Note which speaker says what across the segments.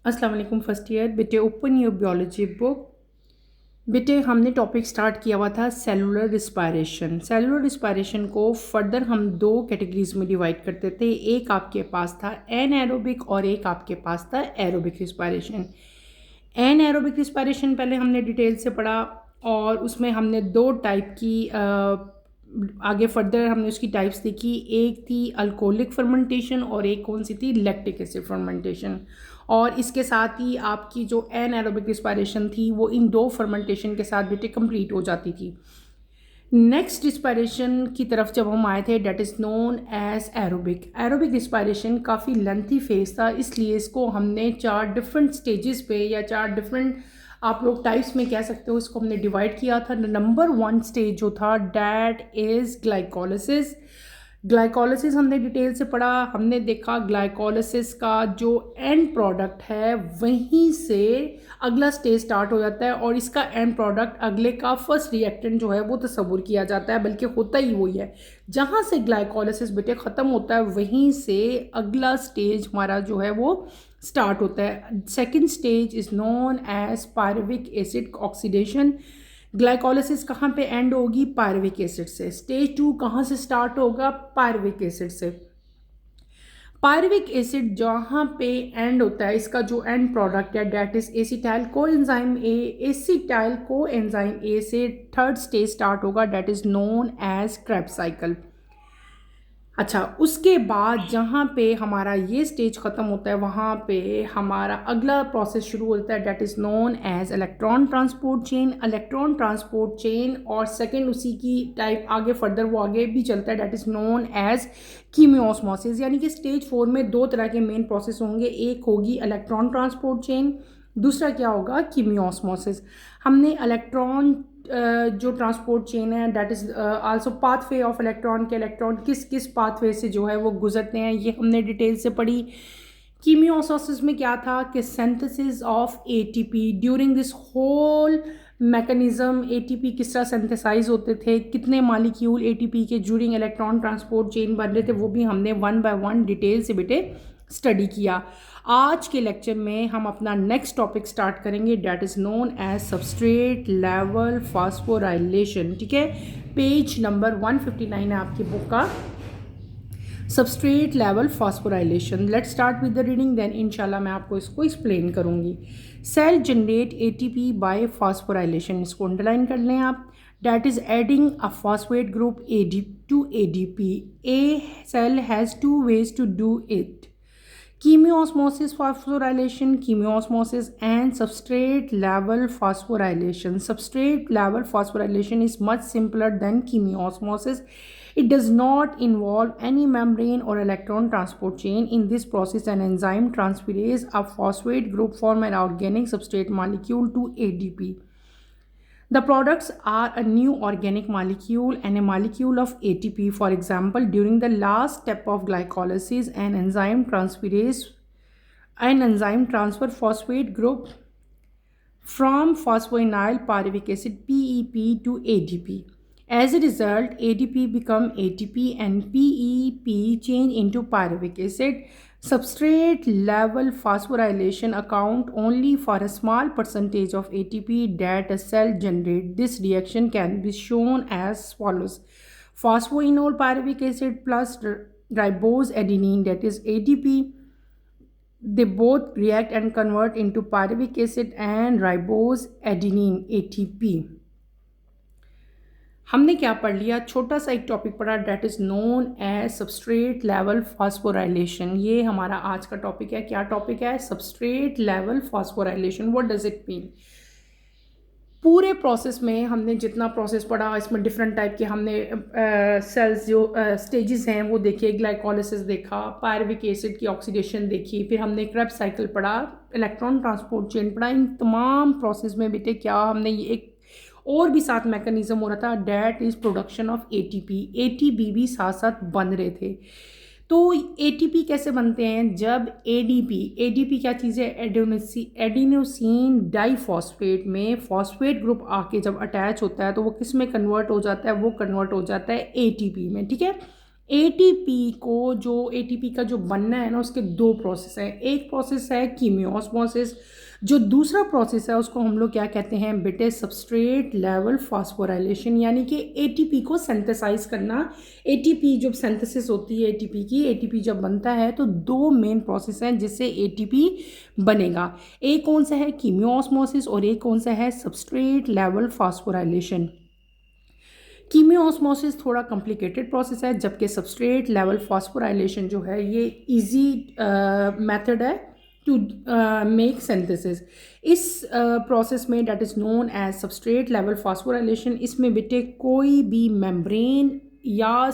Speaker 1: अस्सलाम वालेकुम first year बेटे। Open your biology book. बेटे हमने टॉपिक स्टार्ट किया हुआ था सेलुलर रिस्पायरेशन। सेलुलर रिस्पायरेशन को फर्दर हम दो कैटेगरीज में डिवाइड करते थे। एक आपके पास था एनएरोबिक और एक आपके पास था एरोबिक रिस्पायरेशन। एनएरोबिक रिस्पायरेशन पहले हमने डिटेल से पढ़ा और उसमें हमने दो टाइप की आगे फर्दर हमने उसकी टाइप्स देखी। एक थी अल्कोहलिक फर्मेंटेशन और एक कौन सी थी, लैक्टिक एसिड फर्मेंटेशन। और इसके साथ ही आपकी जो एनएरोबिक रिस्पायरेशन थी वो इन दो फर्मेंटेशन के साथ बेटे कंप्लीट हो जाती थी। नेक्स्ट रिस्पायरेशन की तरफ जब हम आए थे that is known as aerobic. Aerobic respiration काफ़ी लेंथी फेज था, इसलिए इसको हमने चार डिफरेंट स्टेजेस पे या चार डिफरेंट आप लोग टाइप्स में कह सकते हो, इसको हमने डिवाइड किया था। नंबर वन स्टेज जो था डैट इज़ ग्लाइकोलिसिस। ग्लाइकोलिसिस हमने डिटेल से पढ़ा। हमने देखा ग्लाइकोलिसिस का जो एंड प्रोडक्ट है वहीं से अगला स्टेज स्टार्ट हो जाता है और इसका एंड प्रोडक्ट अगले का फर्स्ट रिएक्टेंट जो है वो तस्वुर किया जाता है, बल्कि होता ही वही है। जहाँ से ग्लाइकोलिसिस बेटे ख़त्म होता है वहीं से अगला स्टेज हमारा जो है वो स्टार्ट होता है। Second stage is known as pyruvic acid oxidation. Glycolysis कहाँ पे एंड होगी, पायरुविक एसिड से। स्टेज टू कहाँ से स्टार्ट होगा, पायरुविक एसिड से। पायरुविक एसिड जहाँ पे एंड होता है, इसका जो एंड प्रोडक्ट है that is acetyl coenzyme A. Acetyl coenzyme A से थर्ड स्टेज स्टार्ट होगा that is known as Krebs cycle. अच्छा, उसके बाद जहाँ पे हमारा ये स्टेज ख़त्म होता है वहाँ पे हमारा अगला प्रोसेस शुरू होता है that is known as electron transport chain. Electron transport chain और सेकंड उसी की टाइप आगे फर्दर वो आगे भी चलता है डेट इज़ नोन एज कीमियोस्मोसिस। यानी कि स्टेज 4 में दो तरह के मेन प्रोसेस होंगे, एक होगी इलेक्ट्रॉन ट्रांसपोर्ट चेन, दूसरा क्या होगा, कीमियोस्मोसिस। हमने इलेक्ट्रॉन जो ट्रांसपोर्ट चेन है that is also pathway of electron के इलेक्ट्रॉन किस किस पाथवे से जो है वो गुजरते हैं, ये हमने डिटेल से पढ़ी। कीमियोसिस में क्या था कि synthesis of ATP during this whole mechanism. ATP किस तरह सिंथेसाइज होते थे, कितने मालिक्यूल एटीपी के ड्यूरिंग इलेक्ट्रॉन ट्रांसपोर्ट चेन बन रहे थे, वो भी हमने वन बाय वन डिटेल से बेटे स्टडी किया। आज के लेक्चर में हम अपना नेक्स्ट टॉपिक स्टार्ट करेंगे that is known as substrate level phosphorylation. ठीक है, पेज नंबर 159 है आपकी बुक का, substrate level phosphorylation. Let start with the reading, then इंशाल्लाह मैं आपको इसको एक्सप्लेन करूँगी। Cell generate ATP by phosphorylation, इसको अंडरलाइन कर लें आप। That is adding a phosphate group to ADP. A cell has two ways to do it: chemiosmosis phosphorylation, chemiosmosis, and substrate level phosphorylation. Substrate level phosphorylation is much simpler than chemiosmosis. It does not involve any membrane or electron transport chain. In this process, an enzyme transfers a phosphate group from an organic substrate molecule to ADP. The products are a new organic molecule and a molecule of ATP. For example, during the last step of glycolysis, an enzyme transfer phosphate group from phosphoenol pyruvic acid PEP to ADP. As a result, ADP become ATP and PEP change into pyruvic acid. Substrate level phosphorylation account only for a small percentage of ATP that a cell generates. This reaction can be shown as follows: phosphoenol pyruvic acid plus ribose adenine, that is ADP. They both react and convert into pyruvic acid and ribose adenine ATP. हमने क्या पढ़ लिया, छोटा सा एक topic पढ़ा that is known as substrate level phosphorylation. ये हमारा आज का टॉपिक है। क्या टॉपिक है, substrate level phosphorylation. What does it mean? पूरे प्रोसेस में हमने जितना प्रोसेस पढ़ा, इसमें डिफरेंट टाइप के हमने सेल्स जो स्टेजेस हैं वो देखे। ग्लाइकोलिसिस देखा, पायरुविक एसिड की ऑक्सीडेशन देखी, फिर हमने क्रेब्स साइकिल पढ़ा, इलेक्ट्रॉन ट्रांसपोर्ट चेन पढ़ा। इन तमाम प्रोसेस में बेटे क्या हमने ये एक और भी साथ मैकेनिज्म हो रहा था, that is production of ATP. ATP भी साथ साथ बन रहे थे। तो एटीपी कैसे बनते हैं, जब एडीपी क्या चीज़ है, एडिनोसिन डाइफॉस्फेट में फॉस्फेट ग्रुप आके जब अटैच होता है तो वो किस में कन्वर्ट हो जाता है, वो कन्वर्ट हो जाता है एटीपी में। ठीक है, एटीपी को जो एटीपी का जो बनना है ना, उसके दो प्रोसेस हैं। एक प्रोसेस है कीमियोस्मोसिस, जो दूसरा प्रोसेस है उसको हम लोग क्या कहते हैं बेटे, सबस्ट्रेट लेवल फास्फोराइलेशन, यानी कि एटीपी को सिंथेसाइज करना। एटीपी जब सिंथेसिस होती है एटीपी की, एटीपी जब बनता है तो दो मेन प्रोसेस हैं जिससे एटीपी बनेगा। एक कौन सा है, कीमियोस्मोसिस, और एक कौन सा है, सबस्ट्रेट लेवल फास्फोराइलेशन। कीमियोस्मोसिस थोड़ा कॉम्प्लिकेटेड प्रोसेस है, जबकि सबस्ट्रेट लेवल फास्फोराइलेशन जो है ये इजी मेथड है टू मेक सिंथेसिस। इस प्रोसेस में that is known as substrate level phosphorylation, इसमें बेटे कोई भी मेम्ब्रेन या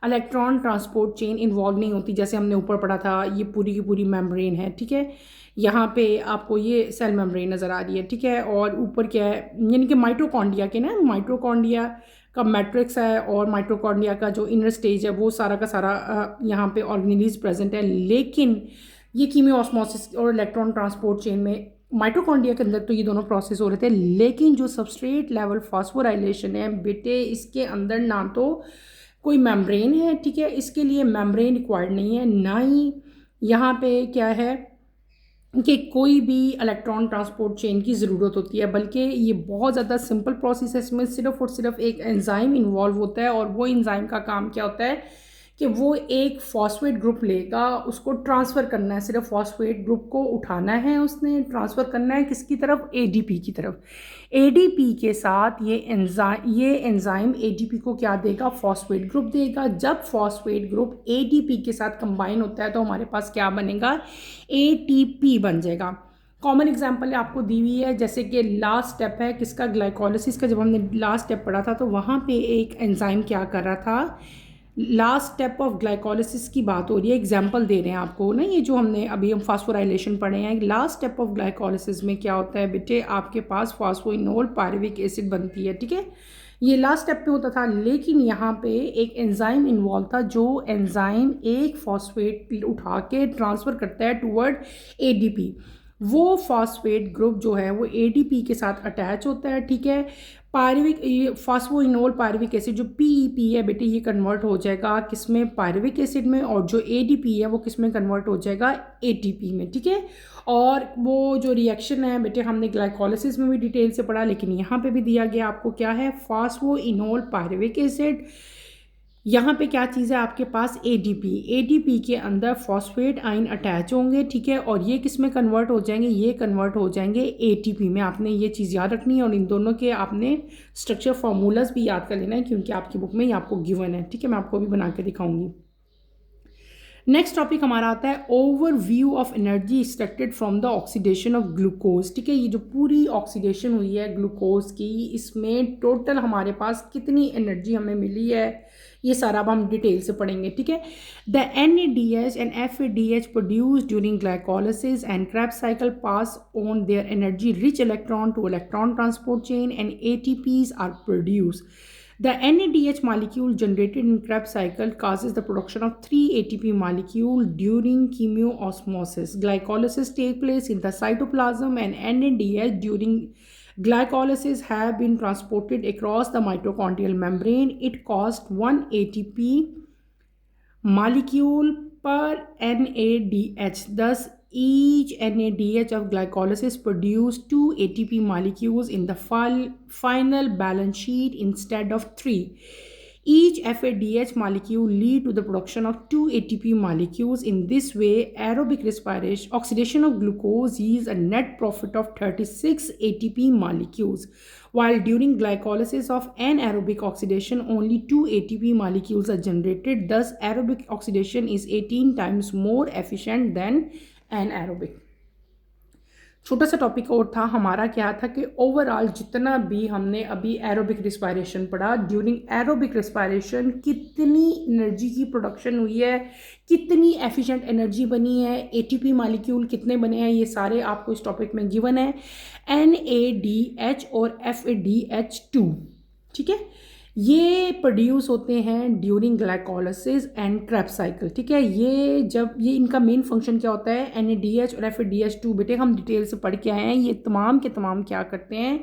Speaker 1: इलेक्ट्रॉन ट्रांसपोर्ट चेन इन्वॉल्व नहीं होती। जैसे हमने ऊपर पढ़ा था, ये पूरी की पूरी मेम्ब्रेन है, ठीक है। यहाँ पे आपको ये सेल मेम्ब्रेन नज़र आ रही है, ठीक है। और ऊपर क्या है, यानी कि माइटोकॉन्ड्रिया के ना, माइटोकॉन्ड्रिया का मैट्रिक्स है और माइटोकॉन्ड्रिया का जो इनर स्टेज है वो सारा का सारा यहाँ पे ऑर्गेनेलीज प्रेजेंट है। लेकिन ये कीमियोस्मोसिस और इलेक्ट्रॉन ट्रांसपोर्ट चेन में माइटोकॉन्ड्रिया के अंदर तो ये दोनों प्रोसेस हो रहे थे, लेकिन जो सबस्ट्रेट लेवल फास्फोराइलेशन है बेटे, इसके अंदर ना तो कोई मेम्ब्रेन है, ठीक है, इसके लिए मेम्ब्रेन रिक्वायर्ड नहीं है, ना ही यहाँ पे क्या है कि कोई भी इलेक्ट्रॉन ट्रांसपोर्ट चेन की ज़रूरत होती है, बल्कि ये बहुत ज़्यादा सिंपल प्रोसेस है। इसमें सिर्फ और सिर्फ एक एंजाइम इन्वॉल्व होता है, और वो एंजाइम का काम क्या होता है कि वो एक फॉस्फेट ग्रुप लेगा, उसको ट्रांसफ़र करना है, सिर्फ फॉस्फेट ग्रुप को उठाना है, उसने ट्रांसफ़र करना है किसकी तरफ, एडीपी की तरफ। एडीपी के साथ ये एंजाइम एडीपी को क्या देगा, फॉस्फेट ग्रुप देगा। जब फॉस्फेट ग्रुप एडीपी के साथ कंबाइन होता है तो हमारे पास क्या बनेगा, एटीपी बन जाएगा। कॉमन एग्जांपल आपको दी हुई है, जैसे कि लास्ट स्टेप है किसका, ग्लाइकोलिसिस का। जब हमने लास्ट स्टेप पढ़ा था तो वहाँ पे एक एंजाइम क्या कर रहा था, लास्ट स्टेप ऑफ ग्लाइकोलिसिस की बात हो रही है, एग्जांपल दे रहे हैं आपको ना, ये जो हमने अभी हम फास्फोराइलेशन पढ़े हैं। लास्ट स्टेप ऑफ ग्लाइकोलिसिस में क्या होता है बेटे, आपके पास फास्फोइनोल पायरुविक एसिड बनती है, ठीक है। ये लास्ट स्टेप पे होता था, लेकिन यहाँ पे एक एंजाइम इन्वॉल्व था, जो एंजाइम एक फॉस्फेट उठा के ट्रांसफ़र करता है टूवर्ड एडीपी। वो फॉस्फेट ग्रुप जो है वो एडीपी के साथ अटैच होता है, ठीक है। पायरुविक, ये फास्फोइनोल पायरुविक एसिड जो पीईपी है बेटे, ये कन्वर्ट हो जाएगा किसमें, पायरुविक एसिड में, और जो एडीपी है वो किसमें कन्वर्ट हो जाएगा, एटीपी में, ठीक है। और वो जो रिएक्शन है बेटे, हमने ग्लाइकोलिसिस में भी डिटेल से पढ़ा, लेकिन यहाँ पे भी दिया गया आपको क्या है, फास्फोइनोल पायरुविक एसिड। यहाँ पे क्या चीज़ है आपके पास, एडीपी। एडीपी के अंदर फॉस्फेट आयन अटैच होंगे, ठीक है, और ये किस में कन्वर्ट हो जाएंगे, ये कन्वर्ट हो जाएंगे एटीपी में। आपने ये चीज़ याद रखनी है, और इन दोनों के आपने स्ट्रक्चर फार्मूलाज भी याद कर लेना है, क्योंकि आपकी बुक में ये आपको गिवन है, ठीक है। मैं आपको भी बना के दिखाऊंगी। नेक्स्ट टॉपिक हमारा आता है overview of energy extracted from the oxidation of glucose, ठीक है। ये जो पूरी ऑक्सीडेशन हुई है ग्लूकोज की, इसमें टोटल हमारे पास कितनी एनर्जी हमें मिली है, ये सारा अब हम डिटेल से पढ़ेंगे, ठीक है। The NADH and FADH produce during glycolysis and Krebs cycle pass on their energy rich electron to electron transport chain and ATPs are produce. The NADH molecule generated in Krebs cycle causes the production of 3 ATP molecule during chemiosmosis. Glycolysis takes place in the cytoplasm, and NADH during glycolysis have been transported across the mitochondrial membrane. It caused 1 ATP molecule per NADH. Thus, each NADH of glycolysis produced 2 ATP molecules in the final balance sheet instead of 3. Each FADH molecule lead to the production of 2 ATP molecules. In this way, aerobic respiration oxidation of glucose yields a net profit of 36 ATP molecules, while during glycolysis of anaerobic oxidation only 2 ATP molecules are generated. Thus, aerobic oxidation is 18 times more efficient than anaerobic. छोटा सा topic और था हमारा, क्या था कि overall जितना भी हमने अभी एरोबिक रिस्पायरेशन पढ़ा, ड्यूरिंग एरोबिक रिस्पायरेशन कितनी एनर्जी की प्रोडक्शन हुई है, कितनी एफिशिएंट एनर्जी बनी है, एटीपी मॉलिक्यूल कितने बने हैं, ये सारे आपको इस टॉपिक में गिवन है। NADH और FADH2, ठीक है, ये प्रोड्यूस होते हैं during glycolysis and Krebs cycle, ठीक है। ये जब ये इनका मेन फंक्शन क्या होता है, NADH और FADH2 बेटे हम डिटेल से पढ़ के आए हैं, ये तमाम के तमाम क्या करते हैं,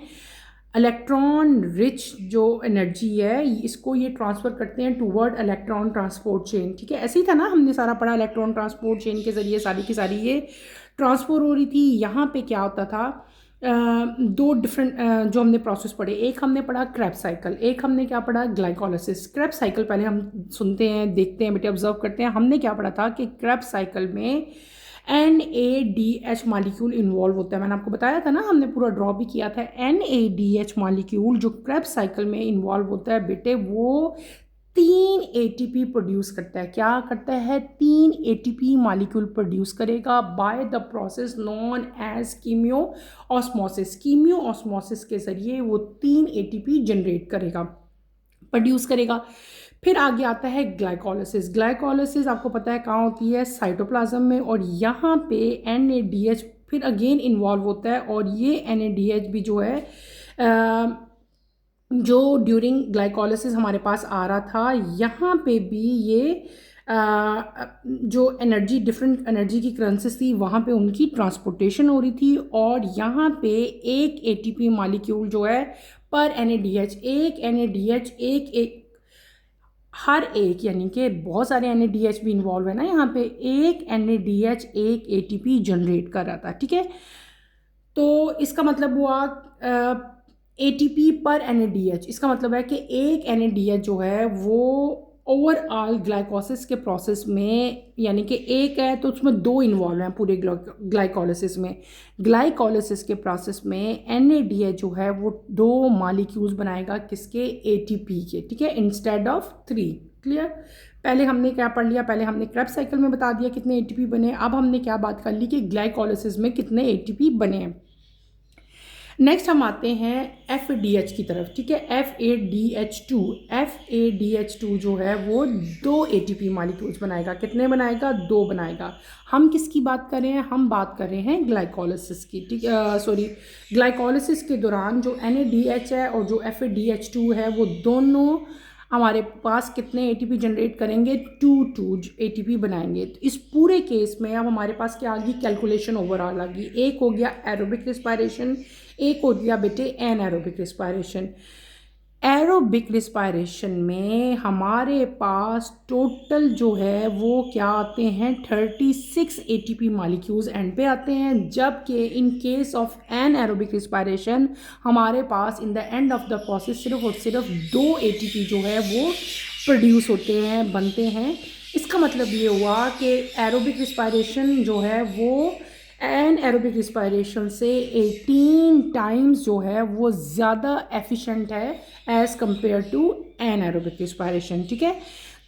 Speaker 1: इलेक्ट्रॉन रिच जो एनर्जी है इसको ये ट्रांसफ़र करते हैं टूवर्ड इलेक्ट्रॉन ट्रांसपोर्ट चेन। ठीक है, ऐसे ही था ना, हमने सारा पढ़ा, इलेक्ट्रॉन ट्रांसपोर्ट चेन के ज़रिए सारी की सारी ये ट्रांसफ़र हो रही थी। यहाँ पे क्या होता था, दो डिफरेंट जो हमने प्रोसेस पढ़े, एक हमने पढ़ा क्रेब्स साइकिल, एक हमने क्या पढ़ा, ग्लाइकोलिसिस। क्रेब्स साइकिल पहले हम सुनते हैं, देखते हैं बेटे, ऑब्जर्व करते हैं। हमने क्या पढ़ा था कि क्रेब्स साइकिल में NADH मालिक्यूल इन्वॉल्व होता है। मैंने आपको बताया था ना, हमने पूरा ड्रॉ भी किया था। NADH मालिक्यूल जो क्रेब्स साइकिल में इन्वॉल्व होता है बेटे, वो 3 ATP प्रोड्यूस करता है। क्या करता है? 3 ATP मालिक्यूल प्रोड्यूस करेगा by the process known as chemiosmosis. Chemiosmosis के ज़रिए वो 3 ATP जनरेट करेगा, प्रोड्यूस करेगा। फिर आगे आता है ग्लाइकोलिसिस। ग्लाइकोलिसिस आपको पता है कहाँ होती है? साइटोप्लाज्म में। और यहाँ पे NADH फिर अगेन इन्वॉल्व होता है, और ये NADH भी जो है जो ड्यूरिंग ग्लाइकोलिसिस हमारे पास आ रहा था, यहाँ पे भी ये जो एनर्जी, डिफरेंट एनर्जी की करेंसीज थी, वहाँ पे उनकी ट्रांसपोर्टेशन हो रही थी। और यहाँ पे एक ATP मालिक्यूल जो है पर NADH, एक NADH एक हर एक, यानी कि बहुत सारे NADH भी इन्वॉल्व है ना यहाँ पे, एक NADH एक ATP जनरेट कर रहा था। ठीक है, तो इसका मतलब हुआ ATP पर NADH, इसका मतलब है कि एक NADH जो है वो ओवरऑल ग्लाइकोसिस के प्रोसेस में, यानी कि एक है तो उसमें दो इन्वॉल्व हैं पूरे ग्लाइकोलिसिस में। ग्लाइकोलिसिस के प्रोसेस में NADH जो है वो 2 मालिक्यूल्स बनाएगा, किसके? ATP के। ठीक है, इंस्टेड ऑफ 3। क्लियर? पहले हमने क्या पढ़ लिया? पहले हमने क्रेब्स साइकिल में बता दिया कितने ATP बने। अब हमने क्या बात कर ली कि ग्लाइकोलिसिस में कितने ATP बने हैं। नेक्स्ट हम आते हैं FADH की तरफ। ठीक है, FADH2। FADH2 जो है वो 2 ATP मालिक्यूल्स बनाएगा। कितने बनाएगा? 2 बनाएगा। हम किसकी बात कर रहे हैं? हम बात कर रहे हैं ग्लाइकोलिसिस की। ठीक, सॉरी, ग्लाइकोलिसिस के दौरान जो NADH है और जो FADH2 है वो दोनों हमारे पास कितने ATP जनरेट करेंगे? 2 ATP बनाएंगे। तो इस पूरे केस में अब हमारे पास क्या आ गई? कैलकुलेशन ओवरऑल आ गई। एक हो गया एरोबिक रिस्पायरेशन, एक हो गया बेटे एनएरोबिक रिस्पायरेशन। एरोबिक रिस्पायरेशन में हमारे पास टोटल जो है वो क्या आते हैं? 36 ATP मालिक्यूल्स एंड पे आते हैं, जबकि in case of anaerobic respiration हमारे पास in the end of the process सिर्फ और सिर्फ 2 ATP जो है वो प्रोड्यूस होते हैं, बनते हैं। इसका मतलब ये हुआ कि एरोबिक रिस्पायरेशन जो है वो एनएरोबिक रिस्पायरेशन से 18 टाइम्स जो है वो ज़्यादा एफिशिएंट है as compare to anaerobic respiration. ठीक है,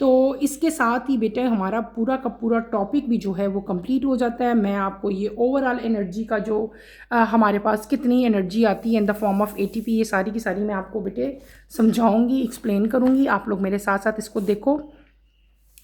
Speaker 1: तो इसके साथ ही बेटा हमारा पूरा का पूरा टॉपिक भी जो है वो कंप्लीट हो जाता है। मैं आपको ये ओवरऑल एनर्जी का जो हमारे पास कितनी एनर्जी आती है in the form of ATP, ये सारी की सारी मैं आपको बेटे समझाऊंगी, एक्सप्लेन करूँगी। आप लोग मेरे साथ साथ इसको देखो।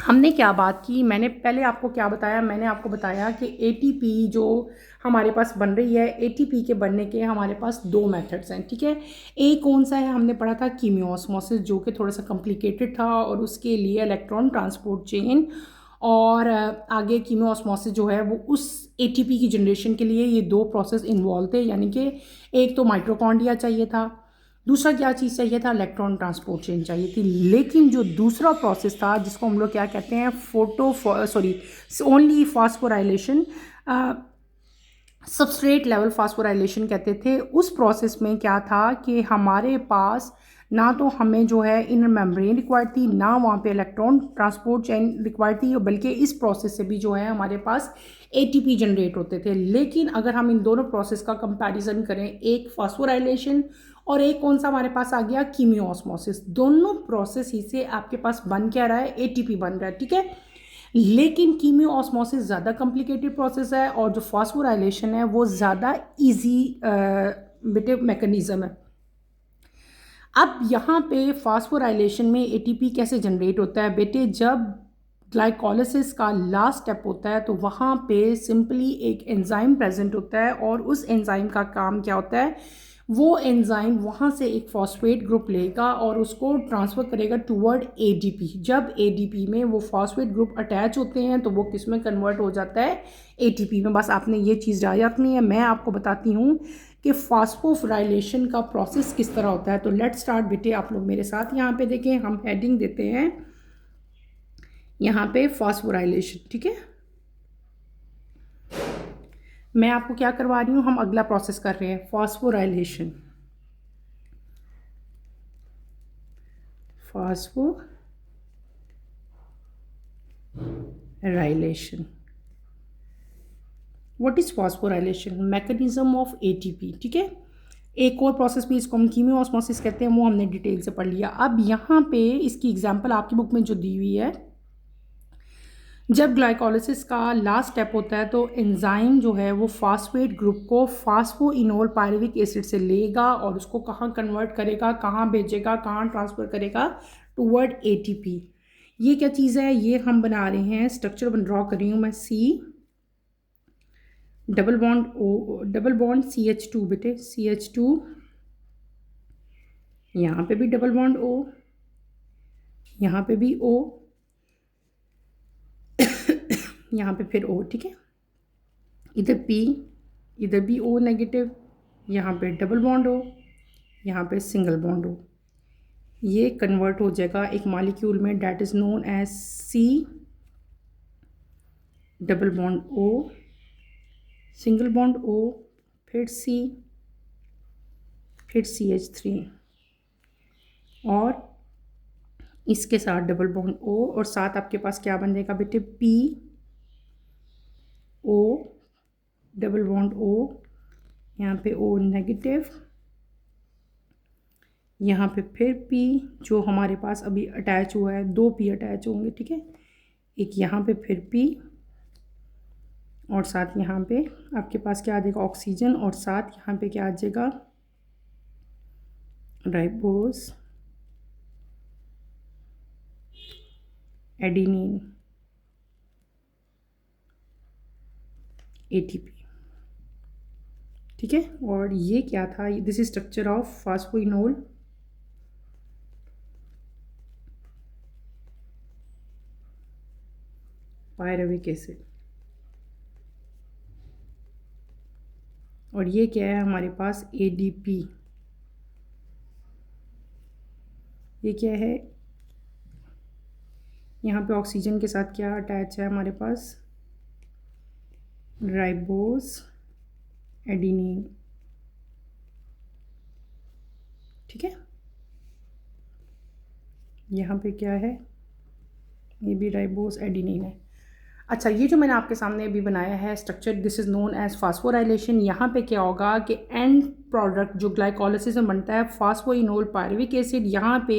Speaker 1: हमने क्या बात की? मैंने पहले आपको क्या बताया? मैंने आपको बताया कि ATP जो हमारे पास बन रही है, ATP के बनने के हमारे पास 2 मेथड्स हैं। ठीक है, एक कौन सा है? हमने पढ़ा था कीमियो ऑस्मोसिस, जो कि थोड़ा सा कॉम्प्लिकेटेड था और उसके लिए इलेक्ट्रॉन ट्रांसपोर्ट चेन, और आगे कीमियो ऑस्मोसिस जो है वो उस ATP की जनरेशन के लिए ये 2 प्रोसेस इन्वॉल्व थे। यानी कि एक तो माइटोकॉन्ड्रिया चाहिए था, दूसरा क्या चीज़ चाहिए था? इलेक्ट्रॉन ट्रांसपोर्ट चेन चाहिए थी। लेकिन जो दूसरा प्रोसेस था जिसको हम लोग क्या कहते हैं? Only phosphorylation, substrate level phosphorylation कहते थे। उस प्रोसेस में क्या था कि हमारे पास ना तो हमें जो है इनर मेम्ब्रेन रिक्वायर्ड थी, ना वहाँ पे इलेक्ट्रॉन ट्रांसपोर्ट चेन रिक्वायर्ड थी, बल्कि इस प्रोसेस से भी जो है हमारे पास ATP जनरेट होते थे। लेकिन अगर हम इन दोनों प्रोसेस का कंपैरिजन करें, एक फास्फोराइलेशन और एक कौन सा हमारे पास आ गया? कीमियो ऑस्मोसिस, दोनों प्रोसेस ही से आपके पास बन क्या रहा है? ATP बन रहा है। ठीक है, लेकिन कीमियो ऑस्मोसिस ज़्यादा कॉम्प्लिकेटेड प्रोसेस है और जो फास्फोराइलेशन है वो ज़्यादा ईजी बेटे मैकेनिज़्म है। अब यहाँ पे फास्फोराइलेशन में ATP कैसे जनरेट होता है बेटे? जब ग्लाइकोलिसिस का लास्ट स्टेप होता है तो वहाँ पे सिंपली एक एंजाइम प्रेजेंट होता है, और उस एंजाइम का काम क्या होता है? वो एंजाइम वहाँ से एक फॉस्फेट ग्रुप लेगा और उसको ट्रांसफ़र करेगा टूवर्ड एडीपी। जब एडीपी में वो फॉस्फेट ग्रुप अटैच होते हैं तो वो किस में कन्वर्ट हो जाता है, एटीपी में। बस आपने ये चीज़ याद रखनी है। मैं आपको बताती हूँ कि फॉस्फोराइलेशन का प्रोसेस किस तरह होता है। तो लेट्स स्टार्ट बेटे, आप लोग मेरे साथ यहाँ पे देखें। हम हेडिंग देते हैं यहाँ पे फॉस्फोराइलेशन, ठीक है। मैं आपको क्या करवा रही हूँ, हम अगला प्रोसेस कर रहे हैं, phosphorylation. Phosphorylation, what is phosphorylation? Mechanism of ATP, ठीक है। एक और प्रोसेस भी इसको हम कीमियोऑस्मोसिस कहते हैं, वो हमने डिटेल से पढ़ लिया। अब यहाँ पे इसकी एग्जांपल आपकी बुक में जो दी हुई है, जब ग्लाइकोलिसिस का लास्ट स्टेप होता है तो एंजाइम जो है वो फास्फेट ग्रुप को फास्फोइनोल पायरुविक एसिड से लेगा और उसको कहाँ कन्वर्ट करेगा, कहाँ भेजेगा, कहाँ ट्रांसफ़र करेगा, टूवर्ड एटीपी। ये क्या चीज़ है, ये हम बना रहे हैं, स्ट्रक्चर ड्रॉ कर रही हूँ मैं। C double bond O, double bond CH2 बेटे, CH2, यहाँ पे भी डबल बॉन्ड O, यहाँ पे भी O, यहाँ पे फिर O, ठीक है। इधर P, इधर भी O नेगेटिव, यहाँ पे डबल बॉन्ड O, यहाँ पे सिंगल बॉन्ड O। ये कन्वर्ट हो जाएगा एक मॉलिक्यूल में, that is known as C double bond O, single bond O, फिर C, फिर CH3 और इसके साथ डबल बॉन्ड O, और साथ आपके पास क्या बन जाएगा बेटे, P O double bond O, यहाँ पे O नेगेटिव, यहाँ पे फिर P जो हमारे पास अभी अटैच हुआ है, 2 P अटैच होंगे, ठीक है। एक यहाँ पे फिर P और साथ यहाँ पे आपके पास क्या आ जाएगा, ऑक्सीजन, और साथ यहाँ पे क्या आ जाएगा, राइबोस एडिनिन ATP, ठीक है। और ये क्या था, this is structure of phosphoenol pyruvic acid. और ये क्या है हमारे पास, ADP। ये क्या है, यहाँ पे ऑक्सीजन के साथ क्या अटैच है हमारे पास, राइबोस एडिनिन, ठीक है। यहाँ पे क्या है, ये भी राइबोस एडिनिन है। अच्छा, ये जो मैंने आपके सामने अभी बनाया है structure, this is known as phosphorylation. यहाँ पे क्या होगा कि एंड प्रोडक्ट जो ग्लाइकोलिसिस में बनता है, फास्फोइनोल पायरुविक एसिड, यहाँ पे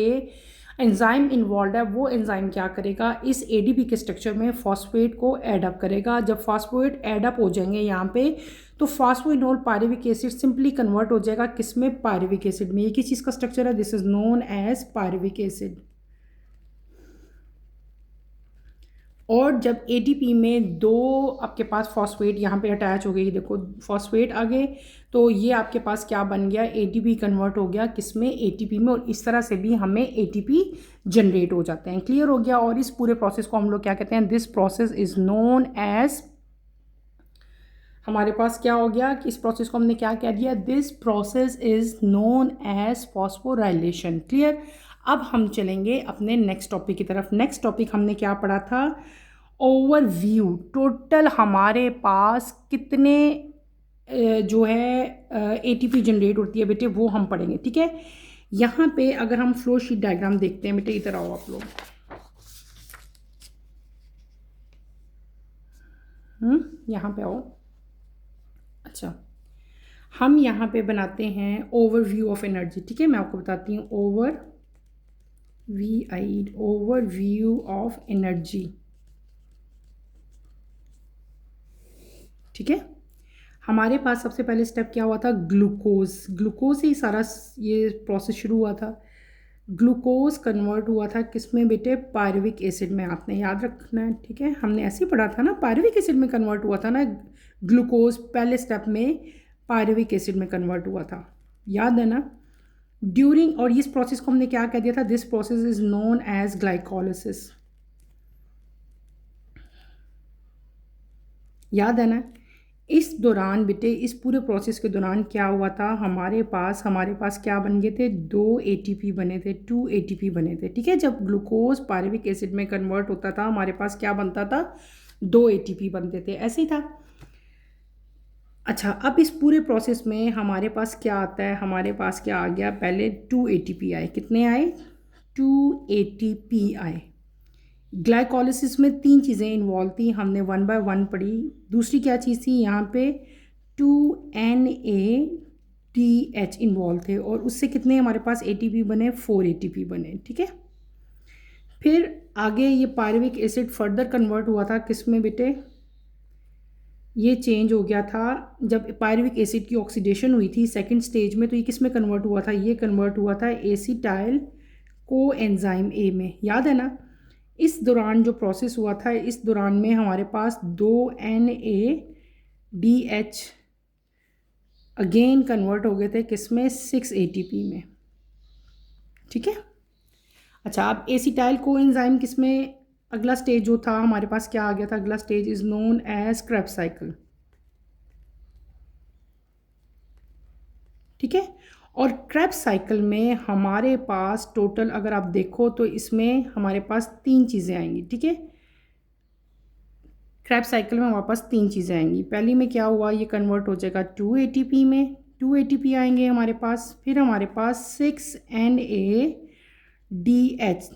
Speaker 1: एंजाइम इन्वॉल्व है। वो एंजाइम क्या करेगा, इस एडीपी के स्ट्रक्चर में फॉस्फेट को ऐड अप करेगा। जब फॉस्फेट ऐड अप हो जाएंगे यहाँ पे, तो phosphoenol pyruvic acid simply convert हो जाएगा किसमें, पायरुविक एसिड में। ये किस चीज़ का स्ट्रक्चर है, this is known as pyruvic acid. और जब एटीपी में 2 आपके पास फॉस्फेट यहाँ पे अटैच हो गई, देखो फॉस्फेट आ गए, तो ये आपके पास क्या बन गया, एटीपी कन्वर्ट हो गया किसमें, एटीपी में। और इस तरह से भी हमें एटीपी जनरेट हो जाते हैं। क्लियर हो गया। और इस पूरे प्रोसेस को हम लोग क्या कहते हैं, this process is known as, हमारे पास क्या हो गया कि इस प्रोसेस को हमने क्या कह दिया, this process is known as phosphorylation. Clear. अब हम चलेंगे अपने नेक्स्ट टॉपिक की तरफ। नेक्स्ट टॉपिक हमने क्या पढ़ा था, ओवरव्यू। टोटल हमारे पास कितने जो है एटीपी जनरेट होती है बेटे, वो हम पढ़ेंगे, ठीक है। यहाँ पे अगर हम फ्लो शीट डायग्राम देखते हैं बेटे, इधर आओ आप लोग, यहाँ पे आओ। अच्छा, हम यहाँ पे बनाते हैं ओवरव्यू ऑफ एनर्जी, ठीक है। मैं आपको बताती हूँ, ओवरव्यू ऑफ एनर्जी, ठीक है। हमारे पास सबसे पहले स्टेप क्या हुआ था, ग्लूकोज से ही सारा ये प्रोसेस शुरू हुआ था। ग्लूकोज कन्वर्ट हुआ था किसमें बेटे, पायरुविक एसिड में। आपने याद रखना है, ठीक है। हमने ऐसे ही पढ़ा था ना, पायरुविक एसिड में कन्वर्ट हुआ था ना ग्लूकोज, पहले स्टेप में पायरुविक एसिड में कन्वर्ट हुआ था। याद है ना? ड्यूरिंग, और इस प्रोसेस को हमने क्या कह दिया था, this process is known as glycolysis. याद है ना? इस दौरान बेटे, इस पूरे प्रोसेस के दौरान क्या हुआ था, हमारे पास क्या बन गए थे, 2 एटीपी बने थे, 2 एटीपी बने थे। ठीक है, जब ग्लूकोज पायरुविक एसिड में कन्वर्ट होता था हमारे पास क्या बनता था, 2 एटीपी बनते थे, ऐसे ही था। अच्छा, अब इस पूरे प्रोसेस में हमारे पास क्या आता है, हमारे पास क्या आ गया, पहले 2 एटीपी आए। कितने आए, 2 एटीपी आए। ग्लाइकोलिसिस में 3 चीज़ें इन्वॉल्व थी, हमने 1 बाय 1 पढ़ी। दूसरी क्या चीज़ थी, यहाँ पे 2NADH इन्वॉल्व थे, और उससे कितने हमारे पास एटीपी बने, 4 एटीपी बने। ठीक है, फिर आगे ये पायरुविक एसिड फर्दर कन्वर्ट हुआ था किस में बेटे, ये चेंज हो गया था जब पायरुविक एसिड की ऑक्सीडेशन हुई थी सेकंड स्टेज में, तो ये किस में कन्वर्ट हुआ था, ये कन्वर्ट हुआ था एसिटाइल कोएंजाइम ए में। याद है ना? इस दौरान जो प्रोसेस हुआ था, इस दौरान में हमारे पास 2NADH अगेन कन्वर्ट हो गए थे किस में, 6 एटीपी में। ठीक है, अच्छा, अब एसिटाइल कोएंजाइम किस में, अगला स्टेज जो था हमारे पास क्या आ गया था, अगला stage is known as Krebs cycle. ठीक है, और क्रेब्स साइकिल में हमारे पास टोटल अगर आप देखो तो इसमें हमारे पास 3 चीज़ें आएंगी। ठीक है, क्रेब्स साइकिल में हमारे पास 3 चीज़ें आएंगी। पहली में क्या हुआ, ये कन्वर्ट हो जाएगा 2 एटीपी में, 2 एटीपी आएंगे हमारे पास। फिर हमारे पास 6NADH,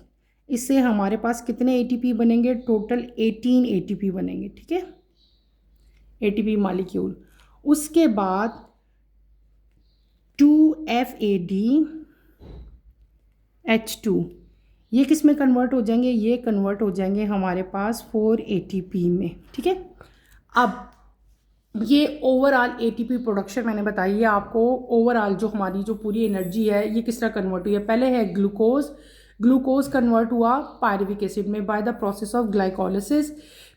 Speaker 1: इससे हमारे पास कितने एटीपी बनेंगे, टोटल 18 एटीपी बनेंगे। ठीक है, एटीपी मॉलिक्यूल। उसके बाद 2FADH2, ये किस में कन्वर्ट हो जाएंगे, ये कन्वर्ट हो जाएंगे हमारे पास 4 एटीपी में। ठीक है, अब ये ओवरऑल एटीपी प्रोडक्शन मैंने बताई है आपको। ओवरऑल जो हमारी जो पूरी एनर्जी है ये किस तरह कन्वर्ट हुई है, पहले है ग्लूकोज कन्वर्ट हुआ पायरुविक एसिड में bye the process of glycolysis.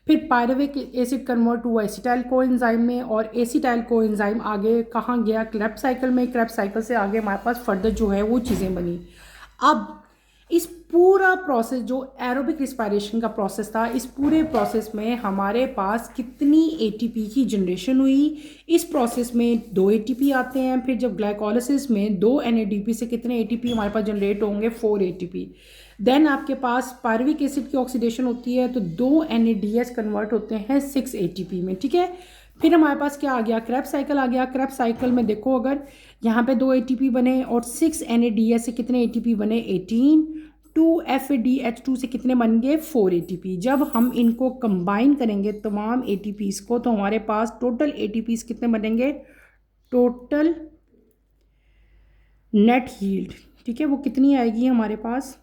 Speaker 1: फिर पायरुविक एसिड कन्वर्ट हुआ एसिटाइल कोएंजाइम में, और एसिटाइल कोएंजाइम आगे कहाँ गया, क्रेब्स साइकिल में। क्रेब्स साइकिल से आगे हमारे पास फर्दर जो है वो चीज़ें बनी। अब इस पूरा प्रोसेस जो एरोबिक रिस्पायरेशन का प्रोसेस था, इस पूरे प्रोसेस में हमारे पास कितनी एटीपी की जनरेशन हुई, इस प्रोसेस में 2 एटीपी आते हैं। फिर जब ग्लाइकोलिसिस में 2 NADP से कितने एटीपी हमारे पास जनरेट होंगे, 4 एटीपी। देन आपके पास पायरुविक एसिड की ऑक्सीडेशन होती है तो 2 NADH कन्वर्ट होते हैं 6 एटीपी में। ठीक है, फिर हमारे पास क्या आ गया, क्रेब्स साइकिल आ गया। क्रेब्स साइकिल में देखो, अगर यहाँ पे 2 एटीपी बने और 6 NADH से कितने एटीपी बने, 18। 2FADH2 से कितने बन गए, 4 एटीपी। जब हम इनको कंबाइन करेंगे तमाम एटीपीज़ को, तो हमारे पास टोटल एटीपीज़ कितने बनेंगे, टोटल नेट यील्ड, ठीक है, वो कितनी आएगी हमारे पास,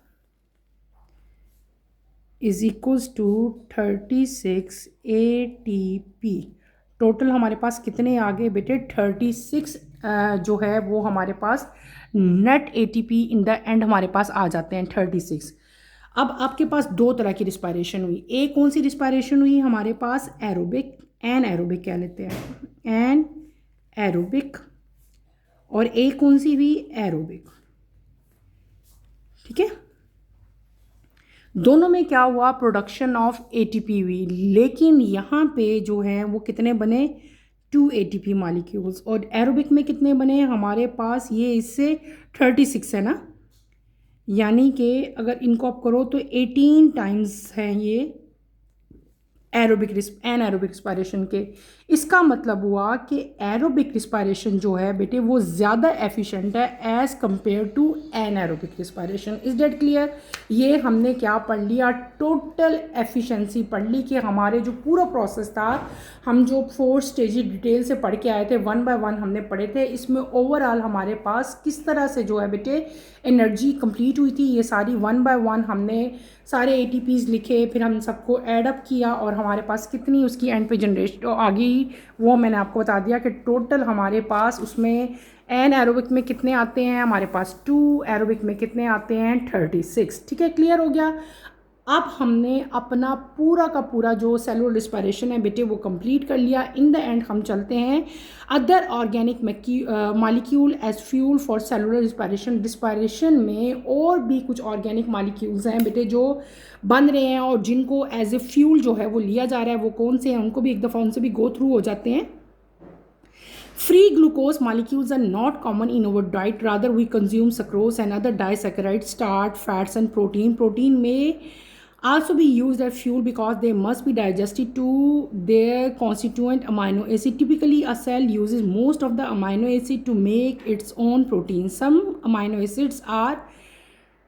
Speaker 1: is equals to 36 ATP। Total हमारे पास कितने आ गए बेटे, 36 जो है वो हमारे पास net ATP in the end हमारे पास आ जाते हैं 36। अब आपके पास 2 तरह की रिस्पायरेशन हुई। एक कौन सी रिस्पायरेशन हुई हमारे पास, एरोबिक, एन एरोबिक कह लेते हैं, एन एरोबिक, और एक कौन सी हुई, एरोबिक। ठीक है, दोनों में क्या हुआ, प्रोडक्शन ऑफ एटीपी हुई, लेकिन यहाँ पे जो है वो कितने बने, 2 एटीपी मॉलिक्यूल्स। और एरोबिक में कितने बने हमारे पास, ये इससे 36 है ना, यानी कि अगर इनको आप करो तो 18 टाइम्स हैं ये एनारोबिक रिस्पायरेशन के। इसका मतलब हुआ कि एरोबिक रिस्पायरेशन जो है बेटे वो ज़्यादा एफिशिएंट है as compare to anaerobic respiration. Is that clear? ये हमने क्या पढ़ लिया, टोटल एफिशिएंसी पढ़ ली कि हमारे जो पूरा प्रोसेस था, हम जो 4 स्टेजेस डिटेल से पढ़ के आए थे, 1 बाय 1 हमने पढ़े थे। इसमें ओवरऑल हमारे पास किस तरह से जो है बेटे एनर्जी कंप्लीट हुई थी, ये सारी 1 बाय 1 हमने सारे ATPs लिखे, फिर हम सबको ऐडअप किया और हमारे पास कितनी उसकी एंड पे जनरेशन आ गई वो मैंने आपको बता दिया कि टोटल हमारे पास उसमें एन एरोबिक में कितने आते हैं हमारे पास 2, एरोबिक में कितने आते हैं 36। ठीक है, क्लियर हो गया? अब हमने अपना पूरा का पूरा जो सेलुलर रिस्पायरेशन है बेटे वो कंप्लीट कर लिया। इन द एंड हम चलते हैं other organic molecule as fuel for cellular respiration. Respiration में और भी कुछ ऑर्गेनिक मॉलिक्यूल्स हैं बेटे जो बन रहे हैं और जिनको एज ए फ्यूल जो है वो लिया जा रहा है। वो कौन से हैं उनको भी एक दफ़ा उनसे भी गो थ्रू हो जाते हैं। Free glucose molecules are not common in our diet. Rather, we consume sucrose and other disaccharides, starch, fats, and protein. Protein may also be used as fuel because they must be digested to their constituent amino acid. Typically, a cell uses most of the amino acid to make its own protein. Some amino acids are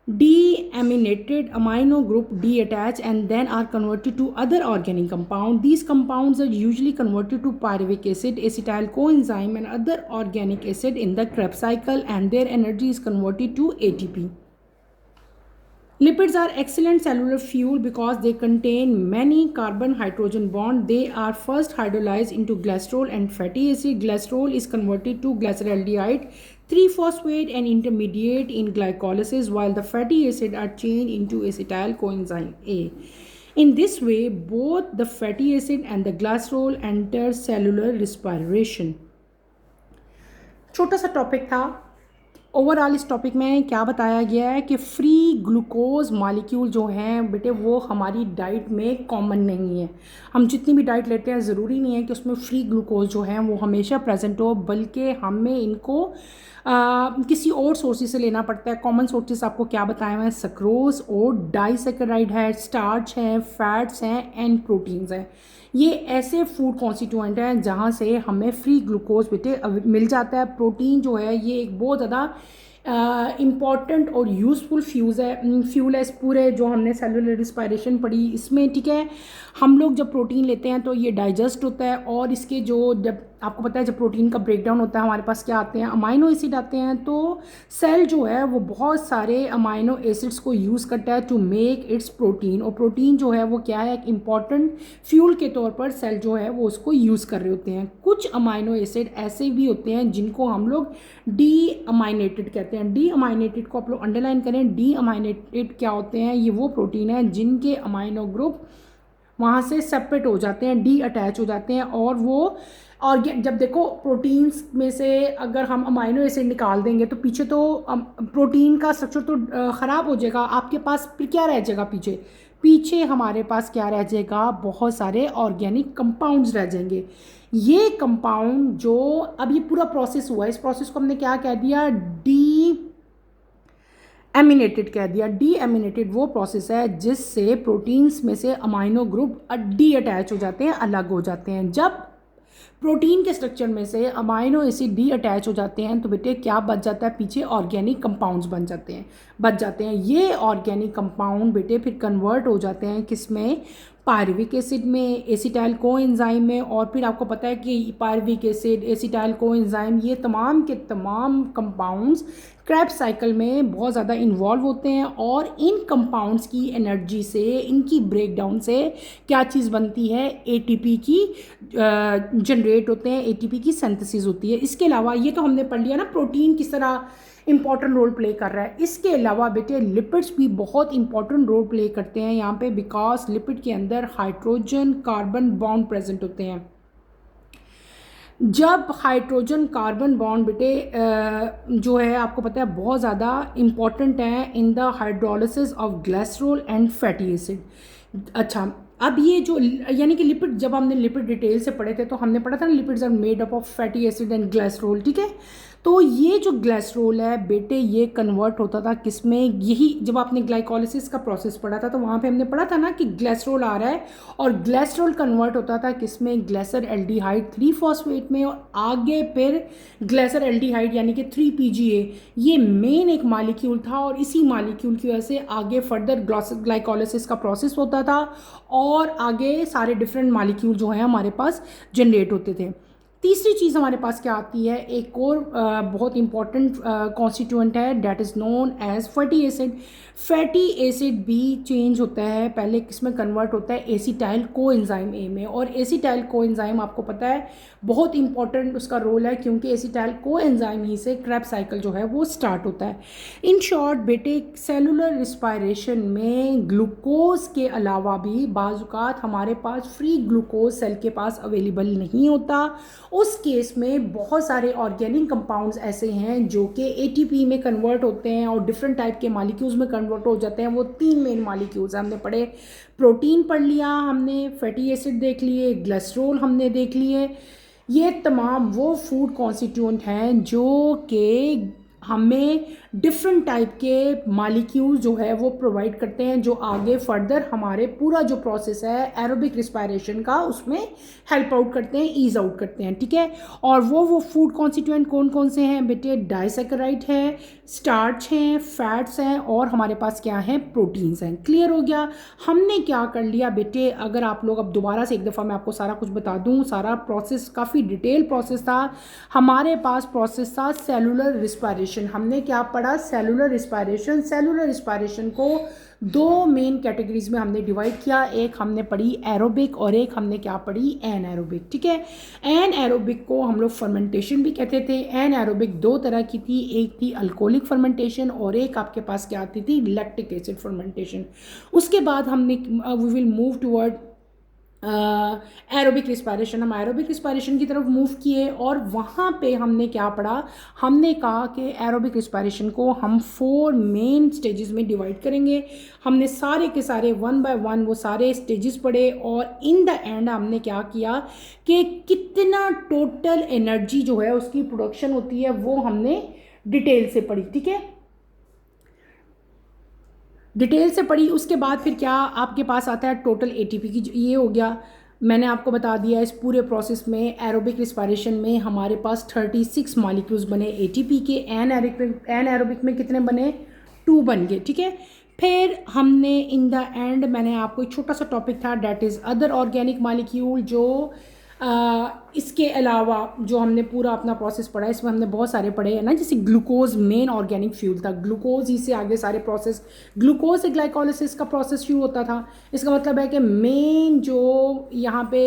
Speaker 1: deaminated amino group detach and then are converted to other organic compound. These compounds are usually converted to pyruvic acid, acetyl coenzyme and other organic acid in the Krebs cycle, and their energy is converted to ATP. Lipids are excellent cellular fuel because they contain many carbon-hydrogen bonds. They are first hydrolyzed into glycerol and fatty acid. Glycerol is converted to glyceraldehyde 3-phosphate and intermediate in glycolysis, while the fatty acid are changed into acetyl coenzyme A. In this way, both the fatty acid and the glycerol enter cellular respiration. छोटा सा topic था। Overall इस topic में क्या बताया गया है कि फ्री ग्लूकोज मॉलिक्यूल जो हैं बेटे वो हमारी डाइट में कॉमन नहीं है। हम जितनी भी डाइट लेते हैं ज़रूरी नहीं है कि उसमें फ्री ग्लूकोज जो हैं वो हमेशा प्रेजेंट हो, बल्कि हमें इनको किसी और सोर्सेज से लेना पड़ता है। कॉमन सोर्सेज आपको क्या बताए हुए हैं, सक्रोज और डाइसैकेराइड है, स्टार्च है, फैट्स हैं एंड प्रोटीन्स हैं। ये ऐसे फूड कॉन्स्टिट्यूएंट हैं जहाँ से हमें फ्री ग्लूकोज बेटे मिल जाता है। प्रोटीन जो है ये एक बहुत ज़्यादा इम्पॉर्टेंट और यूज़फुल फ्यूल है इस पूरे जो हमने सेलुलर रिस्पायरेशन पढ़ी इसमें, ठीक है। हम लोग जब प्रोटीन लेते हैं तो ये डाइजेस्ट होता है और इसके जो जब आपको पता है जब प्रोटीन का ब्रेकडाउन होता है हमारे पास क्या आते हैं, अमाइनो एसिड आते हैं। तो सेल जो है वो बहुत सारे अमाइनो एसिड्स को यूज़ करता है टू मेक इट्स प्रोटीन, और प्रोटीन जो है वो क्या है, एक इम्पॉर्टेंट फ्यूल के तौर पर सेल जो है वो उसको यूज़ कर रहे होते हैं। कुछ अमाइनो एसिड ऐसे भी होते हैं जिनको हम लोग डी अमाइनेटेड कहते हैं। डी अमाइनेटेड को आप लोग अंडरलाइन करें। डी अमाइनेटेड क्या होते हैं, ये वो प्रोटीन है जिनके अमाइनो ग्रुप वहाँ से सेपरेट हो जाते हैं, डी अटैच हो जाते हैं, और वो और जब देखो प्रोटीन्स में से अगर हम अमाइनो एसिड निकाल देंगे तो पीछे तो प्रोटीन का स्ट्रक्चर तो ख़राब हो जाएगा। आपके पास फिर क्या रह जाएगा, पीछे हमारे पास क्या रह जाएगा, बहुत सारे ऑर्गेनिक कंपाउंड्स रह जाएंगे। ये कंपाउंड जो अब ये पूरा प्रोसेस हुआ, इस प्रोसेस को हमने क्या कह दिया, डी एमिनेटेड कह दिया। डी एमिनेटेड वो प्रोसेस है जिससे प्रोटीन्स में से अमाइनो ग्रुप डी अटैच हो जाते हैं, अलग हो जाते हैं। जब प्रोटीन के स्ट्रक्चर में से अमाइनो एसिड डी अटैच हो जाते हैं तो बेटे क्या बच जाता है, पीछे ऑर्गेनिक कंपाउंड्स बच जाते हैं। ये ऑर्गेनिक कंपाउंड बेटे फिर कन्वर्ट हो जाते हैं किसमें, पायरुविक एसिड में, एसिटाइल कोएंजाइम में। और फिर आपको पता है कि पायरुविक एसिड, एसिटाइल कोएंजाइम ये तमाम के तमाम कंपाउंड्स क्रेब्स साइकिल में बहुत ज़्यादा इन्वॉल्व होते हैं, और इन कंपाउंड्स की एनर्जी से, इनकी ब्रेकडाउन से क्या चीज़ बनती है, एटीपी की जनरेट होते हैं, एटीपी की सिंथेसिस होती है। इसके अलावा ये तो हमने पढ़ लिया ना प्रोटीन किस तरह इंपॉर्टेंट रोल प्ले कर रहा है। इसके अलावा बेटे लिपिड्स भी बहुत इंपॉर्टेंट रोल प्ले करते हैं यहाँ पे, बिकॉज लिपिड के अंदर हाइड्रोजन कार्बन बॉन्ड प्रेजेंट होते हैं। जब हाइड्रोजन कार्बन बॉन्ड बेटे जो है आपको पता है बहुत ज़्यादा इम्पॉर्टेंट है in the hydrolysis of glycerol and fatty acid. अच्छा, अब ये जो यानी कि लिपिड, जब हमने लिपिड डिटेल से पढ़े थे तो हमने पढ़ा था ना lipids are made up of fatty acid and glycerol, ठीक है। तो ये जो ग्लिसरॉल है बेटे ये कन्वर्ट होता था किसमें, यही जब आपने ग्लाइकोलिसिस का प्रोसेस पढ़ा था तो वहाँ पे हमने पढ़ा था ना कि ग्लिसरॉल आ रहा है और ग्लिसरॉल कन्वर्ट होता था किसमें, ग्लिसरल्डिहाइड 3-फॉस्फेट में, और आगे फिर ग्लिसरल्डिहाइड यानी कि 3-PGA ये मेन एक मॉलिक्यूल था, और इसी मॉलिक्यूल की वजह से आगे फर्दर ग्लाइकोलिसिस का प्रोसेस होता था और आगे सारे डिफरेंट मॉलिक्यूल जो हैं हमारे पास जनरेट होते थे। तीसरी चीज़ हमारे पास क्या आती है, एक और बहुत इंपॉर्टेंट कॉन्स्टिट्यूएंट है, that is known as fatty acid. Fatty acid भी चेंज होता है, पहले किसमें कन्वर्ट होता है, एसिटाइल कोएंजाइम ए में। और एसिटाइल कोएंजाइम आपको पता है बहुत इंपॉर्टेंट उसका रोल है, क्योंकि एसिटाइल कोएंजाइम ही से क्रेब्स साइकिल जो है वो स्टार्ट होता है। इन शॉर्ट बेटे, सेलुलर रिस्पायरेशन में ग्लूकोज के अलावा भी बाज़ात हमारे पास फ्री ग्लूकोज सेल के पास अवेलेबल नहीं होता। उस केस में बहुत सारे ऑर्गेनिक कंपाउंड्स ऐसे हैं जो कि एटीपी में कन्वर्ट होते हैं और डिफरेंट टाइप के मालिक्यूल्स में कन्वर्ट हो जाते हैं। वो 3 मेन मालिक्यूल्स हमने पढ़े, प्रोटीन पढ़ लिया हमने, फैटी एसिड देख लिए, ग्लिसरॉल हमने देख लिए। ये तमाम वो फूड कॉन्स्टिट्यूएंट हैं जो कि हमें डिफरेंट टाइप के मालिक्यूल जो है वो प्रोवाइड करते हैं, जो आगे फर्दर हमारे पूरा जो प्रोसेस है एरोबिक रिस्पायरेशन का उसमें हेल्प आउट करते हैं, ईज आउट करते हैं, ठीक है। और वो फूड कॉन्स्टिट्यूएंट कौन कौन से हैं बेटे, डाइसैकेराइड है, स्टार्च हैं, फैट्स हैं, और हमारे पास क्या है, प्रोटीन्स हैं। क्लियर हो गया। हमने क्या कर लिया बेटे, अगर आप लोग अब दोबारा से एक दफ़ा मैं आपको सारा कुछ बता दूं, सारा प्रोसेस काफ़ी डिटेल प्रोसेस था। हमारे पास प्रोसेस था सेलुलर रिस्पायरेशन। हमने क्या पढ़ा, सेलुलर रिस्पायरेशन। सेलुलर रिस्पायरेशन को 2 मेन कैटेगरीज में हमने डिवाइड किया, एक हमने पढ़ी एरोबिक और एक हमने क्या पढ़ी, एनएरोबिक, ठीक है। एनएरोबिक को हम लोग फर्मेंटेशन भी कहते थे। एनएरोबिक 2 तरह की थी, एक थी अल्कोहलिक फर्मेंटेशन और एक आपके पास क्या आती थी, लैक्टिक एसिड फर्मेंटेशन। उसके बाद हमने we will move toward aerobic respiration. हम एरोबिक रिस्पायरेशन की तरफ मूव किए और वहाँ पे हमने क्या पढ़ा, हमने कहा कि एरोबिक रिस्पायरेशन को हम 4 मेन स्टेजेस में डिवाइड करेंगे। हमने सारे के सारे 1 बाय 1 वो सारे स्टेजेस पढ़े और इन द एंड हमने क्या किया कि कितना टोटल एनर्जी जो है उसकी प्रोडक्शन होती है वो हमने डिटेल से पढ़ी, ठीक है, डिटेल से पढ़ी। उसके बाद फिर क्या आपके पास आता है टोटल एटीपी की, ये हो गया। मैंने आपको बता दिया इस पूरे प्रोसेस में एरोबिक रिस्पायरेशन में हमारे पास 36 मॉलिक्यूल्स बने एटीपी के। एनएरोबिक में कितने बने, 2 बन गए, ठीक है। फिर हमने इन द एंड मैंने आपको एक छोटा सा टॉपिक था, that is other organic molecule. जो इसके अलावा जो हमने पूरा अपना प्रोसेस पढ़ा, इसमें हमने बहुत सारे पढ़े हैं ना, जैसे ग्लूकोज मेन ऑर्गेनिक फ्यूल था, ग्लूकोज ही से आगे सारे प्रोसेस, ग्लूकोज से ग्लाइकोलिसिस का प्रोसेस शुरू होता था। इसका मतलब है कि मेन जो यहाँ पे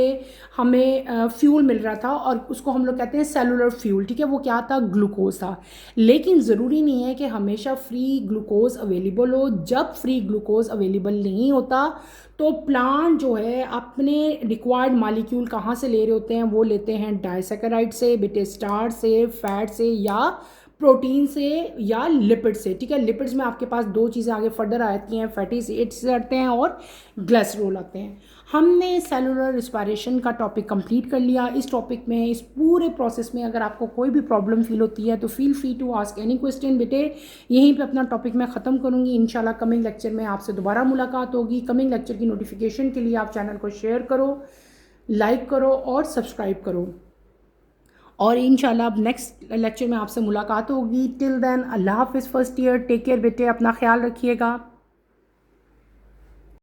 Speaker 1: हमें फ्यूल मिल रहा था और उसको हम लोग कहते हैं सेलुलर फ्यूल, ठीक है, वो क्या था, ग्लूकोज था। लेकिन ज़रूरी नहीं है कि हमेशा फ्री ग्लूकोज अवेलेबल हो। जब फ्री ग्लूकोज अवेलेबल नहीं होता तो प्लांट जो है अपने रिक्वायर्ड मॉलिक्यूल कहाँ से ले रहे होते हैं, वो लेते हैं डाइसैकेराइड से, बेटे स्टार्च से, फैट से, या प्रोटीन से, या लिपिड से, ठीक है। लिपिड्स में आपके पास 2 चीज़ें आगे फर्दर आती हैं, फैटी एसिड्स आते हैं और ग्लिसरॉल आते हैं। हमने सेलुलर रिस्पायरेशन का टॉपिक कंप्लीट कर लिया। इस टॉपिक में, इस पूरे प्रोसेस में अगर आपको कोई भी प्रॉब्लम फील होती है तो feel free to ask any question. बेटे यहीं पे अपना टॉपिक मैं ख़त्म करूँगी। इंशाल्लाह कमिंग लेक्चर में आपसे दोबारा मुलाकात होगी। कमिंग लेक्चर की नोटिफिकेशन के लिए आप चैनल को शेयर करो, लाइक करो और सब्सक्राइब करो। और इंशाल्लाह अब नेक्स्ट लेक्चर में आपसे मुलाकात होगी। टिल देन अल्लाह हाफिज़ फर्स्ट ईयर, टेक केयर बेटे, अपना ख्याल रखिएगा।